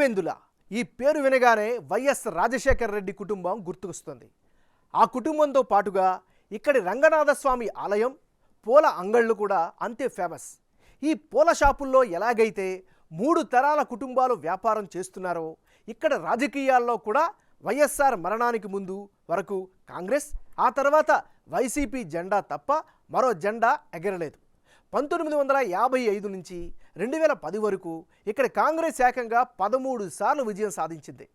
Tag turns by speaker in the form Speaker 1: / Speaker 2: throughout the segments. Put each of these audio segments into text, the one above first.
Speaker 1: పులివెందుల ఈ పేరు వినగానే వైఎస్ రాజశేఖర రెడ్డి కుటుంబం గుర్తుకొస్తుంది. ఆ కుటుంబంతో పాటుగా ఇక్కడి రంగనాథస్వామి ఆలయం, పూల అంగళ్ళు కూడా అంతే ఫేమస్. ఈ పూల షాపుల్లో ఎలాగైతే 3 తరాల కుటుంబాలు వ్యాపారం చేస్తున్నారో, ఇక్కడ రాజకీయాల్లో కూడా వైఎస్ఆర్ మరణానికి ముందు వరకు కాంగ్రెస్, ఆ తర్వాత వైసీపీ జెండా తప్ప మరో జెండా ఎగరలేదు. 1955 నుంచి 2010 వరకు ఇక్కడ కాంగ్రెస్ ఏకంగా 13 సార్లు విజయం సాధించింది.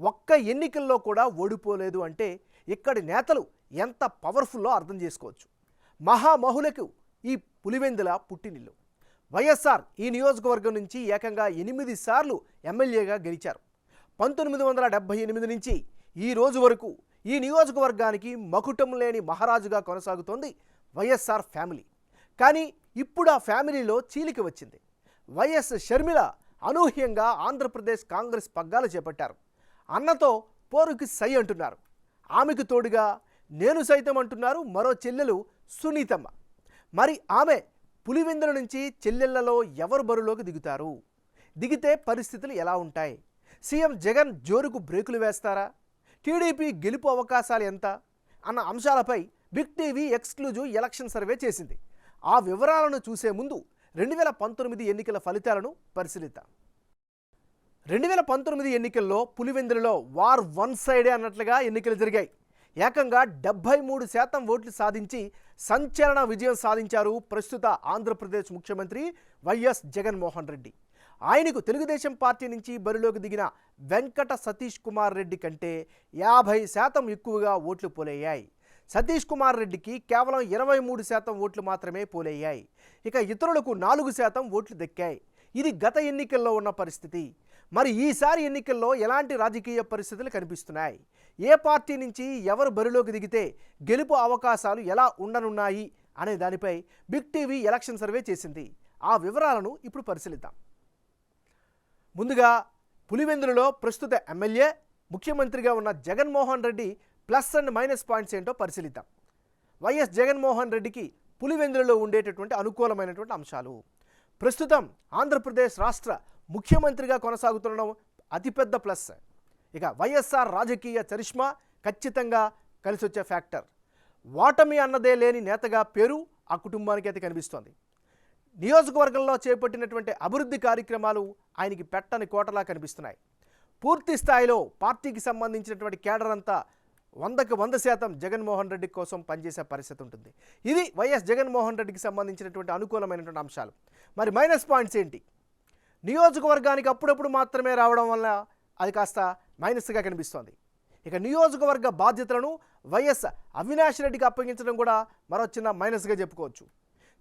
Speaker 1: ఒక్క ఎన్నికల్లో కూడా ఓడిపోలేదు అంటే ఇక్కడి నేతలు ఎంత పవర్ఫుల్లో అర్థం చేసుకోవచ్చు. మహామహులకు ఈ పులివెందుల పుట్టినిల్లు. వైఎస్ఆర్ ఈ నియోజకవర్గం నుంచి ఏకంగా 8 సార్లు ఎమ్మెల్యేగా గెలిచారు. 1978 నుంచి ఈ రోజు వరకు ఈ నియోజకవర్గానికి మకుటం లేని మహారాజుగా కొనసాగుతోంది వైఎస్ఆర్ ఫ్యామిలీ. కానీ ఇప్పుడు ఆ ఫ్యామిలీలో చీలిక వచ్చింది. వైఎస్ షర్మిల అనూహ్యంగా ఆంధ్రప్రదేశ్ కాంగ్రెస్ పగ్గాలు చేపట్టారు. అన్నతో పోరుకి సై అంటున్నారు. ఆమెకు తోడుగా నేను సైతం అంటున్నారు మరో చెల్లెలు సునీతమ్మ. మరి ఆమె పులివెందుల నుంచి చెల్లెళ్లలో ఎవరు బరులోకి దిగుతారు? దిగితే పరిస్థితులు ఎలా ఉంటాయి? సీఎం జగన్ జోరుకు బ్రేకులు వేస్తారా? టీడీపీ గెలుపు అవకాశాలు ఎంత అన్న అంశాలపై Big TV exclusive election survey చేసింది. ఆ వివరాలను చూసే ముందు 2019 ఎన్నికల ఫలితాలను పరిశీలిద్దాం. 2019 ఎన్నికల్లో పులివెందులలో వార్ వన్ సైడే అన్నట్లుగా ఎన్నికలు జరిగాయి. ఏకంగా 73% ఓట్లు సాధించి సంచలన విజయం సాధించారు ప్రస్తుత ఆంధ్రప్రదేశ్ ముఖ్యమంత్రి వైఎస్ జగన్మోహన్ రెడ్డి. ఆయనకు తెలుగుదేశం పార్టీ నుంచి బరిలోకి దిగిన వెంకట సతీష్ కుమార్ రెడ్డి కంటే 50% ఎక్కువగా ఓట్లు పోలయ్యాయి. సతీష్ కుమార్ రెడ్డికి కేవలం 23% ఓట్లు మాత్రమే పోలయ్యాయి. ఇక ఇతరులకు 4% ఓట్లు దక్కాయి. ఇది గత ఎన్నికల్లో ఉన్న పరిస్థితి. మరి ఈసారి ఎన్నికల్లో ఎలాంటి రాజకీయ పరిస్థితులు కనిపిస్తున్నాయి? ఏ పార్టీ నుంచి ఎవరు బరిలోకి దిగితే గెలుపు అవకాశాలు ఎలా ఉండనున్నాయి అనే దానిపై బిగ్ టీవీ ఎలక్షన్ సర్వే చేసింది. ఆ వివరాలను ఇప్పుడు పరిశీలిద్దాం. ముందుగా పులివెందులలో ప్రస్తుత ఎమ్మెల్యే, ముఖ్యమంత్రిగా ఉన్న Jaganmohan Reddy plus and minus points ఏంటో పరిశీలిద్దాం. వైఎస్ జగన్మోహన్ రెడ్డికి పులివెందులలో ఉండేటటువంటి అనుకూలమైనటువంటి అంశాలు. ప్రస్తుతం ఆంధ్రప్రదేశ్ రాష్ట్ర ముఖ్యమంత్రిగా కొనసాగుతుండడం అతిపెద్ద ప్లస్. ఇక వైఎస్ఆర్ రాజకీయ చరిష్మా ఖచ్చితంగా కలిసొచ్చే ఫ్యాక్టర్. ఓటమి అన్నదే లేని నేతగా పేరు ఆ కుటుంబానికి అయితే కనిపిస్తోంది. నియోజకవర్గంలో చేపట్టినటువంటి అభివృద్ధి కార్యక్రమాలు ఆయనకి పెట్టని కోటలా కనిపిస్తున్నాయి. పూర్తి స్థాయిలో పార్టీకి సంబంధించినటువంటి కేడర్ అంతా 100కి 100% జగన్మోహన్ రెడ్డి కోసం పనిచేసే పరిస్థితి ఉంటుంది. ఇది వైఎస్ జగన్మోహన్ రెడ్డికి సంబంధించినటువంటి అనుకూలమైనటువంటి అంశాలు. మరి మైనస్ పాయింట్స్ ఏంటి? నియోజకవర్గానికి అప్పుడప్పుడు మాత్రమే రావడం వల్ల అది కాస్త మైనస్గా కనిపిస్తోంది. ఇక నియోజకవర్గ బాధ్యతలను వైఎస్ అవినాష్ రెడ్డికి అప్పగించడం కూడా మరో చిన్న మైనస్గా చెప్పుకోవచ్చు.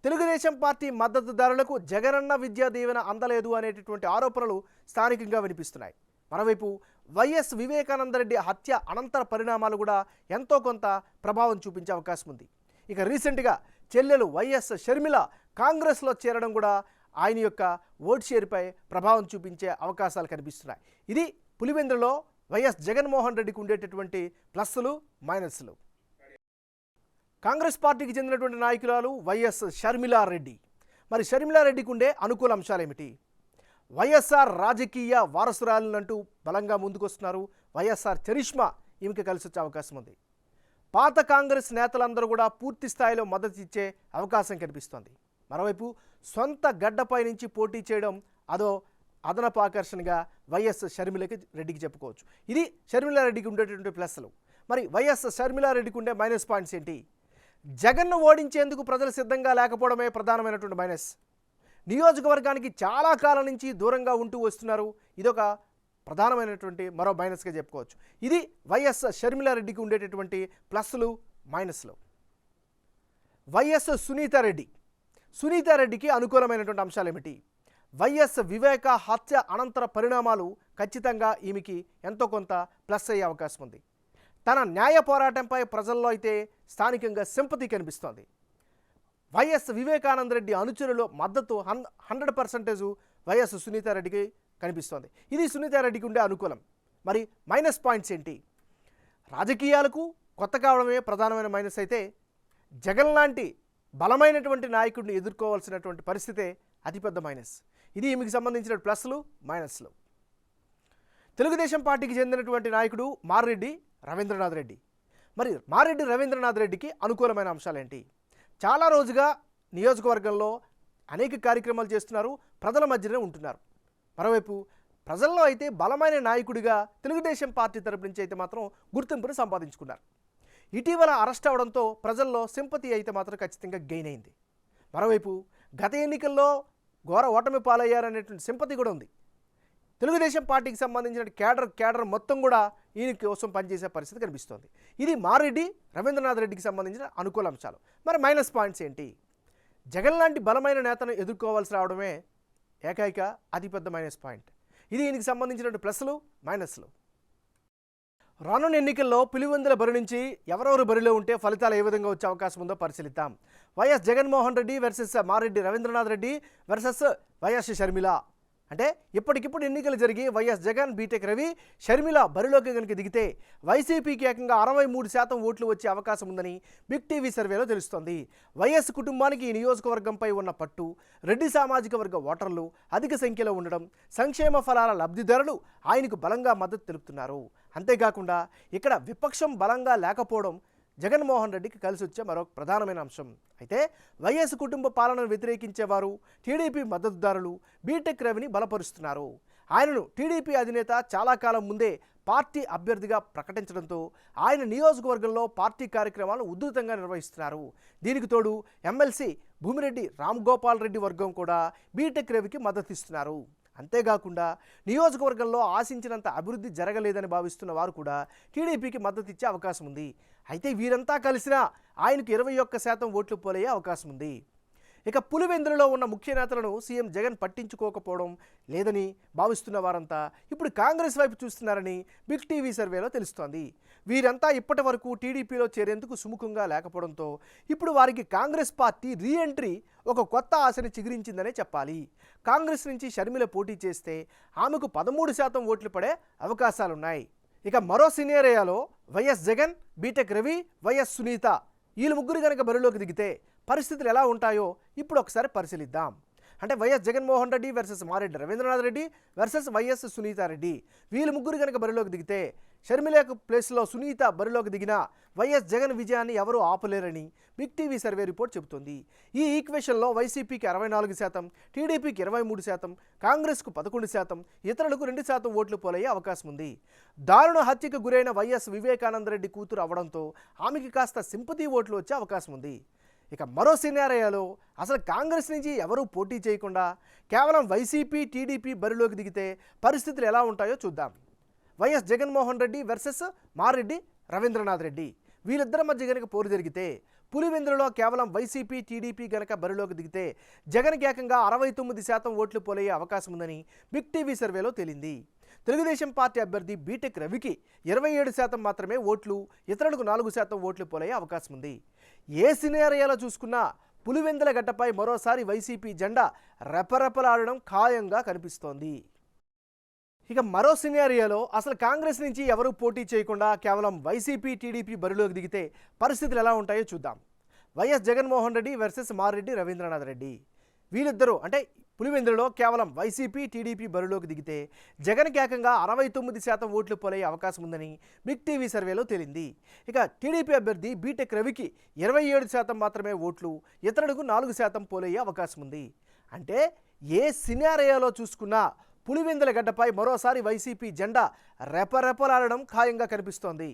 Speaker 1: తెలుగుదేశం పార్టీ మద్దతుదారులకు జగనన్న విద్యా దీవెన అందలేదు అనేటటువంటి ఆరోపణలు స్థానికంగా వినిపిస్తున్నాయి. మరోవైపు వైఎస్ వివేకానందరెడ్డి హత్య అనంతర పరిణామాలు కూడా ఎంతో కొంత ప్రభావం చూపించే అవకాశం ఉంది. ఇక రీసెంట్గా చెల్లెలు వైఎస్ షర్మిల కాంగ్రెస్లో చేరడం కూడా ఆయన యొక్క ఓట్ షేర్పై ప్రభావం చూపించే అవకాశాలు కనిపిస్తున్నాయి. ఇది పులివెందులలో వైఎస్ జగన్మోహన్ రెడ్డికి ఉండేటటువంటి ప్లస్సులు, మైనస్లు. కాంగ్రెస్ పార్టీకి చెందినటువంటి నాయకురాలు వైఎస్ షర్మిలారెడ్డి. మరి షర్మిలారెడ్డికి ఉండే అనుకూల అంశాలు ఏమిటి? వైఎస్ఆర్ రాజకీయ వారసురాలంటూ బలంగా ముందుకొస్తున్నారు. వైఎస్ఆర్ చరిష్మా ఈమెకి కలిసి వచ్చే అవకాశం ఉంది. పాత కాంగ్రెస్ నేతలందరూ కూడా పూర్తి స్థాయిలో మద్దతు ఇచ్చే అవకాశం కనిపిస్తోంది. మరోవైపు సొంత గడ్డపై నుంచి పోటీ చేయడం అదో అదనపు ఆకర్షణగా వైఎస్ రెడ్డికి చెప్పుకోవచ్చు. ఇది షర్మిలారెడ్డికి ఉండేటువంటి ప్లస్లు. మరి వైఎస్ షర్మిలారెడ్డికి ఉండే మైనస్ పాయింట్స్ ఏంటి? జగన్ను ఓడించేందుకు ప్రజలు సిద్ధంగా లేకపోవడమే ప్రధానమైనటువంటి మైనస్. నియోజకవర్గానికి చాలా కాలం నుంచి దూరంగా ఉంటూ వస్తున్నారు. ఇదొక ప్రధానమైనటువంటి మరో మైనస్గా చెప్పుకోవచ్చు. ఇది వైఎస్ షర్మిలారెడ్డికి ఉండేటటువంటి ప్లస్లు, మైనస్లు. వైఎస్ సునీతారెడ్డికి అనుకూలమైనటువంటి అంశాలు ఏమిటి? వైఎస్ వివేక హత్య అనంతర పరిణామాలు ఖచ్చితంగా ఈమెకి ఎంతో కొంత ప్లస్ అయ్యే అవకాశం ఉంది. తన న్యాయ పోరాటంపై ప్రజల్లో అయితే స్థానికంగా సింపతి కనిపిస్తోంది. వైఎస్ వివేకానందరెడ్డి అనుచరుల మద్దతు 100% వైఎస్ సునీతారెడ్డికి కనిపిస్తోంది. ఇది సునీతారెడ్డికి ఉండే అనుకూలం. మరి మైనస్ పాయింట్స్ ఏంటి? రాజకీయాలకు కొత్త కావడమే ప్రధానమైన మైనస్ అయితే జగన్ లాంటి బలమైనటువంటి నాయకుడిని ఎదుర్కోవాల్సినటువంటి పరిస్థితే అతిపెద్ద మైనస్. ఇది ఈమెకి సంబంధించిన ప్లస్లు, మైనస్లు. తెలుగుదేశం పార్టీకి చెందినటువంటి నాయకుడు మారెడ్డి రవీంద్రనాథ్ రెడ్డి. మరి మారెడ్డి రవీంద్రనాథ్ రెడ్డికి అనుకూలమైన అంశాలేంటి? చాలా రోజుగా నియోజకవర్గంలో అనేక కార్యక్రమాలు చేస్తున్నారు, ప్రజల మధ్యనే ఉంటున్నారు. మరోవైపు ప్రజల్లో అయితే బలమైన నాయకుడిగా తెలుగుదేశం పార్టీ తరపు నుంచి అయితే మాత్రం గుర్తింపును సంపాదించుకున్నారు. ఇటీవల అరెస్ట్ అవడంతో ప్రజల్లో సింపతి అయితే మాత్రం ఖచ్చితంగా గెయిన్ అయింది. మరోవైపు గత ఎన్నికల్లో ఘోర ఓటమి పాలయ్యారనేటువంటి సింపతి కూడా ఉంది. తెలుగుదేశం పార్టీకి సంబంధించిన కేడర్ మొత్తం కూడా ఈయన కోసం పనిచేసే పరిస్థితి కనిపిస్తోంది. ఇది మారెడ్డి రవీంద్రనాథ్ రెడ్డికి సంబంధించిన అనుకూల అంశాలు. మరి మైనస్ పాయింట్స్ ఏంటి? జగన్ లాంటి బలమైన నేతను ఎదుర్కోవాల్సి రావడమే ఏకైక అతిపెద్ద మైనస్ పాయింట్. ఇది ఈయనకి సంబంధించినటువంటి ప్లస్లు మైనస్లు. రానున్న ఎన్నికల్లో పులివెందుల బరి నుంచి ఎవరెవరు బరిలో ఉంటే ఫలితాలు ఏ విధంగా వచ్చే అవకాశం ఉందో పరిశీలిద్దాం. YS Jaganmohan Reddy versus Mareddy Ravindranath Reddy versus YS Sharmila. అంటే ఇప్పటికిప్పుడు ఎన్నికలు జరిగి వైఎస్ జగన్, బీటెక్ రవి, షర్మిల బరిలోకి కనుక దిగితే వైసీపీకి ఏకంగా 63% ఓట్లు వచ్చే అవకాశం ఉందని బిగ్ టీవీ సర్వేలో తెలుస్తోంది. వైఎస్ కుటుంబానికి ఈ నియోజకవర్గంపై ఉన్న పట్టు, రెడ్డి సామాజిక వర్గ ఓటర్లు అధిక సంఖ్యలో ఉండడం, సంక్షేమ ఫలాల లబ్ధిదారులు ఆయనకు బలంగా మద్దతు తెలుపుతున్నారు. అంతేకాకుండా ఇక్కడ విపక్షం బలంగా లేకపోవడం జగన్మోహన్ రెడ్డికి కలిసి వచ్చే మరొక ప్రధానమైన అంశం. అయితే వైఎస్ కుటుంబ పాలనను వ్యతిరేకించేవారు టీడీపీ మద్దతుదారులు బీటెక్ రవిని బలపరుస్తున్నారు. ఆయనను టీడీపీ అధినేత చాలా కాలం ముందే పార్టీ అభ్యర్థిగా ప్రకటించడంతో ఆయన నియోజకవర్గంలో పార్టీ కార్యక్రమాలను ఉధృతంగా నిర్వహిస్తున్నారు. దీనికి తోడు ఎమ్మెల్సీ భూమిరెడ్డి రామ్గోపాల్ రెడ్డి వర్గం కూడా బీటెక్ రవికి మద్దతిస్తున్నారు. అంతేకాకుండా నియోజకవర్గంలో ఆశించినంత అభివృద్ధి జరగలేదని భావిస్తున్న వారు కూడా టీడీపీకి మద్దతు ఇచ్చే అవకాశం ఉంది. అయితే వీరంతా కలిసినా ఆయనకు 21% ఓట్లు పోలయ్యే అవకాశం ఉంది. ఇక పులివెందులలో ఉన్న ముఖ్య నేతలను సీఎం జగన్ పట్టించుకోకపోవడం లేదని భావిస్తున్న వారంతా ఇప్పుడు కాంగ్రెస్ వైపు చూస్తున్నారని బిగ్ టీవీ సర్వేలో తెలుస్తోంది. వీరంతా ఇప్పటి వరకు టీడీపీలో చేరేందుకు సుముఖంగా లేకపోవడంతో ఇప్పుడు వారికి కాంగ్రెస్ పార్టీ రీఎంట్రీ ఒక కొత్త ఆశని చిగురించిందనే చెప్పాలి. కాంగ్రెస్ నుంచి షర్మిల పోటీ చేస్తే ఆమెకు 13% ఓట్లు పడే అవకాశాలున్నాయి. ఇక మరో సినేరియాలో YS Jagan, BTech Ravi, YS Sunitha వీళ్ళు ముగ్గురు కనుక బరిలోకి దిగితే పరిస్థితులు ఎలా ఉంటాయో ఇప్పుడు ఒకసారి పరిశీలిద్దాం. అంటే YS Jaganmohan Reddy versus Mareddy Ravindranath Reddy versus YS Sunitha Reddy. వీళ్ళు ముగ్గురు కనుక బరిలోకి దిగితే షర్మిలకు ప్లేస్లో సునీత బరిలోకి దిగినా వైఎస్ జగన్ విజయాన్ని ఎవరూ ఆపలేరని బిగ్ టీవీ సర్వే రిపోర్ట్ చెబుతుంది. ఈ ఈక్వేషన్లో వైసీపీకి 64%, టీడీపీకి 23%, కాంగ్రెస్కు 11%, ఇతరులకు 2% ఓట్లు పోలయ్యే అవకాశం ఉంది. దారుణ హత్యకు గురైన వైఎస్ వివేకానందరెడ్డి కూతురు అవడంతో ఆమెకి కాస్త సింపతి ఓట్లు వచ్చే అవకాశం ఉంది. ఇక మరో సినారియాలో అసలు కాంగ్రెస్ నుంచి ఎవరూ పోటీ చేయకుండా కేవలం వైసీపీ, టీడీపీ బరిలోకి దిగితే పరిస్థితులు ఎలా ఉంటాయో చూద్దాం. వైఎస్ జగన్మోహన్ రెడ్డి వర్సెస్ మారెడ్డి రవీంద్రనాథ్ రెడ్డి వీళ్ళిద్దరి మధ్య గనక పోరు జరిగితే పులివెందులలో కేవలం వైసీపీ, టీడీపీ గనక బరిలోకి దిగితే జగన్కి ఏకంగా 69% ఓట్లు పోలయ్యే అవకాశం ఉందని బిగ్ టీవీ సర్వేలో తేలింది. తెలుగుదేశం పార్టీ అభ్యర్థి బీటెక్ రవికి 27% మాత్రమే ఓట్లు, ఇతరులకు 4% ఓట్లు పోలయ్యే అవకాశం ఉంది. ఏ సినేరియాలో చూసుకున్నా పులివెందుల గడ్డపై మరోసారి వైసీపీ జెండా రెపరెపలాడడం ఖాయంగా కనిపిస్తోంది. ఇక మరో సినేరియాలో అసలు కాంగ్రెస్ నుంచి ఎవరూ పోటీ చేయకుండా కేవలం వైసీపీ, టీడీపీ బరిలోకి దిగితే పరిస్థితులు ఎలా ఉంటాయో చూద్దాం. వైఎస్ జగన్మోహన్ రెడ్డి వర్సెస్ మారెడ్డి రవీంద్రనాథ్ రెడ్డి వీళ్ళిద్దరూ అంటే పులివెందులలో కేవలం వైసీపీ, టీడీపీ బరిలోకి దిగితే జగన్కి ఏకంగా 69% ఓట్లు పోలయ్యే అవకాశం ఉందని బిగ్ టీవీ సర్వేలో తేలింది. ఇక టీడీపీ అభ్యర్థి బీటెక్ రవికి 27% మాత్రమే ఓట్లు, ఇతరులకు 4% పోలయ్యే అవకాశం ఉంది. అంటే ఏ సినారియాలో చూసుకున్నా పులివెందుల గడ్డపై మరోసారి వైసీపీ జెండా రెపరెపలాడడం ఖాయంగా కనిపిస్తోంది.